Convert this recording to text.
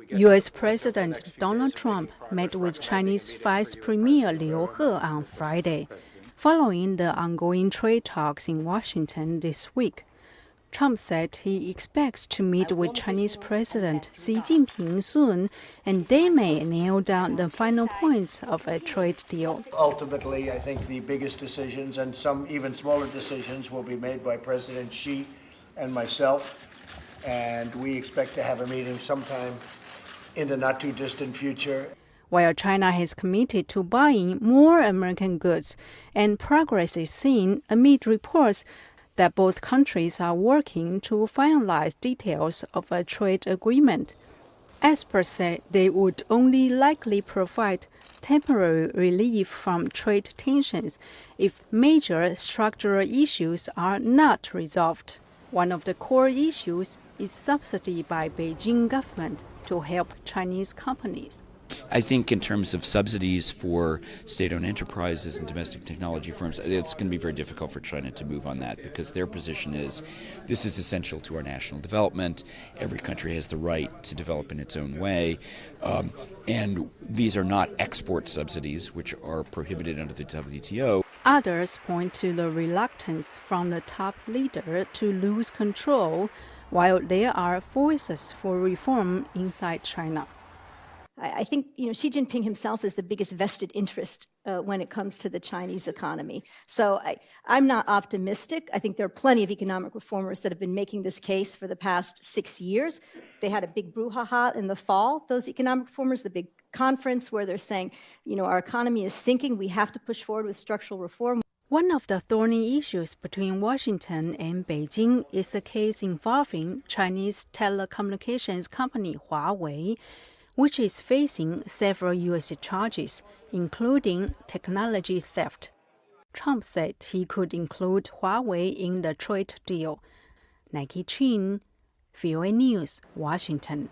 U.S. President Donald Trump met with Chinese Vice Premier Liu He on Friday, following the ongoing trade talks in Washington this week. Trump said he expects to meet with Chinese President Xi Jinping soon, and they may nail down the final points of a trade deal. Ultimately, I think the biggest decisions and some even smaller decisions will be made by President Xi and myself, and we expect to have a meeting sometime in the not-too-distant future. While China has committed to buying more American goods, and progress is seen amid reports that both countries are working to finalize details of a trade agreement. Experts say they would only likely provide temporary relief from trade tensions if major structural issues are not resolved. One of the core issues is subsidy by Beijing government to help Chinese companies. I think in terms of subsidies for state-owned enterprises and domestic technology firms, it's going to be very difficult for China to move on that because their position is this is essential to our national development. Every country has the right to develop in its own way. And these are not export subsidies, which are prohibited under the WTO. Others point to the reluctance from the top leader to lose control, while there are voices for reform inside China. I think Xi Jinping himself is the biggest vested interest when it comes to the Chinese economy. So I'm not optimistic. I think there are plenty of economic reformers that have been making this case for the past 6 years. They had a big brouhaha in the fall, those economic reformers, the big conference where they're saying, our economy is sinking. We have to push forward with structural reform. One of the thorny issues between Washington and Beijing is a case involving Chinese telecommunications company Huawei, which is facing several U.S. charges, including technology theft. Trump said he could include Huawei in the trade deal. Nike Ching, VOA News, Washington.